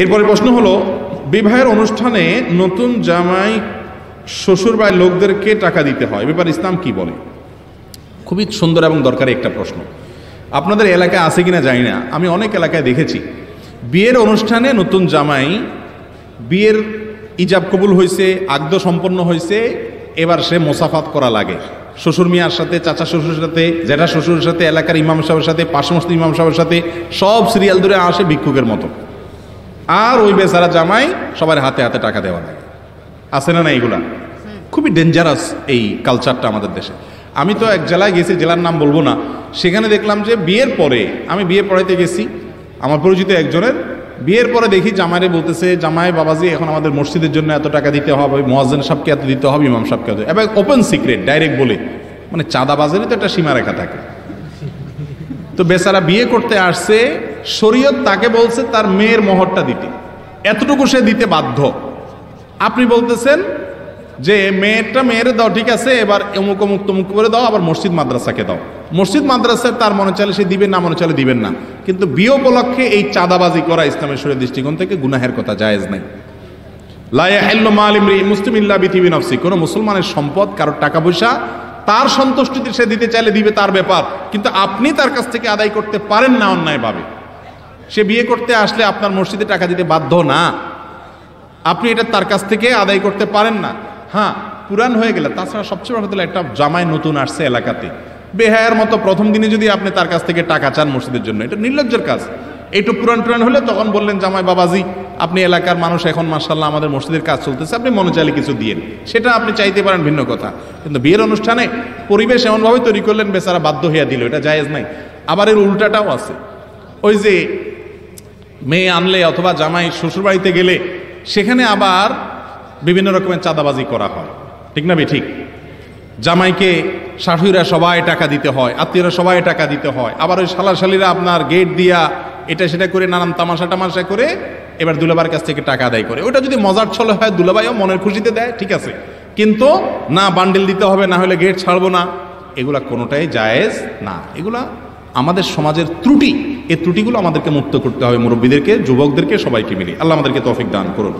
এরপরে প্রশ্ন হলো, বিবাহের অনুষ্ঠানে নতুন জামাই শ্বশুর বাড়ির লোকদেরকে টাকা দিতে হয়, ব্যাপার ইসলাম কি বলে? খুবই সুন্দর এবং দরকারি একটা প্রশ্ন। আপনাদের এলাকায় আছে কিনা জানি না, আমি অনেক এলাকায় দেখেছি বিয়ের অনুষ্ঠানে নতুন জামাই, বিয়ের ইজাব কবুল হয়েছে, আগদ সম্পন্ন হয়েছে, এবার সে মোসাফাত করা লাগে শ্বশুর মিয়ার সাথে, চাচা শ্বশুরের সাথে, জ্যাঠা শ্বশুরের সাথে, এলাকার ইমাম সাহেবের সাথে, পার্শ্বমস্ত ইমাম সাহেবের সাথে, সব সিরিয়াল ধরে আসে ভিক্ষুকের মতো। আর ওই বেচারা জামাই সবার হাতে হাতে টাকা দেওয়া লাগে। আছে না না? এইগুলা খুবই ডেঞ্জারাস এই কালচারটা আমাদের দেশে। আমি তো এক জেলায় গেছি, জেলার নাম বলবো না, সেখানে দেখলাম যে বিয়ের পরে, আমি বিয়ে পড়াইতে গেছি আমার পরিচিত একজনের, বিয়ের পরে দেখি জামাইরে বলতেছে, জামাই বাবাজি এখন আমাদের মসজিদের জন্য এত টাকা দিতে হবে, মুয়াজ্জিন সাহেবকে এত দিতে হবে, ইমাম সাহেবকে এত, এবং ওপেন সিক্রেট ডাইরেক্ট বলে, মানে চাঁদাবাজেরই তো একটা সীমারেখা থাকে। তো বেচারা বিয়ে করতে আসছে, শরীয়ত তাকে বলছে তার মেয়ের মোহরটা দিতে, এতটুকু সে দিতে বাধ্য। আপনি বলতেছেন যে মেয়ের দাও, ঠিক আছে, এবার অমুক অমুক তমুক করে দাও, আবার মসজিদ মাদ্রাসাকে দাও। মসজিদ মাদ্রাসায় তার মনে চাইলে সে দিবেন, না মনে চাইলে দিবেন না। কিন্তু বিয়ে উপলক্ষে এই চাঁদাবাজি করা ইসলামের শরীয়ত দৃষ্টিকোণ থেকে গুনাহের কথা, জায়েজ নাই। লা ইয়াহিল্লু মাল ইমরিইন মুসলিমিন ইল্লা বিতিবি নাফসি, কোন মুসলমানের সম্পদ, কারোর টাকা পয়সা তার সন্তুষ্টিতে সে দিতে চাইলে দিবে, তার ব্যাপার। কিন্তু আপনি তার কাছ থেকে আদায় করতে পারেন না অন্যায়ভাবে। সে বিয়ে করতে আসলে আপনার মসজিদে টাকা দিতে বাধ্য না, আপনি এটা তার কাছ থেকে আদায় করতে পারেন না। হ্যাঁ, পুরান হয়ে গেলে, তাছাড়া সবচেয়ে বড় কথা, একটা জামাই নতুন আসছে এলাকাতে, বেহায়ার মতো প্রথম দিনে যদি আপনি তার কাছ থেকে টাকা চান মসজিদের জন্য, এটা নির্লজ্জের কাজ। একটু পুরান হলে তখন বললেন, জামাই বাবাজি আপনি এলাকার মানুষ, এখন মাশাআল্লাহ আমাদের মসজিদের কাজ চলতেছে, আপনি মনে চাইলে কিছু দিয়েন, সেটা আপনি চাইতে পারেন, ভিন্ন কথা। কিন্তু বিয়ের অনুষ্ঠানে পরিবেশ এমনভাবে তৈরি করলেন, বেচারা বাধ্য হইয়া দিল, এটা জায়েজ নাই। আবার এর উল্টাটাও আছে, ওই যে মেয়ে আনলে অথবা জামাই শ্বশুর বাড়িতে গেলে সেখানে আবার বিভিন্ন রকমের চাঁদাবাজি করা হয়, ঠিক না? ঠিক, জামাইকে শাশুড়িরা সবাই টাকা দিতে হয়, আত্মীয়রা সবাই টাকা দিতে হয়, আবার ওই শালাশালীরা আপনার গেট দিয়া এটা সেটা করে নানান তামাশা টামাশা করে এবার দুলাবার কাছ থেকে টাকা আদায় করে। ওটা যদি মজার ছলে হয়, দুলাভাইও মনের খুশিতে দেয়, ঠিক আছে, কিন্তু না বান্ডিল দিতে হবে, না হলে গেট ছাড়বো না, এগুলা কোনোটাই জায়েজ না। এগুলা আমাদের সমাজের ত্রুটি, এই ত্রুটিগুলো আমাদেরকে মুক্ত করতে হবে, মুরব্বীদেরকে, যুবকদেরকে, সবাইকে মিলে। আল্লাহ আমাদেরকে তৌফিক দান করুন।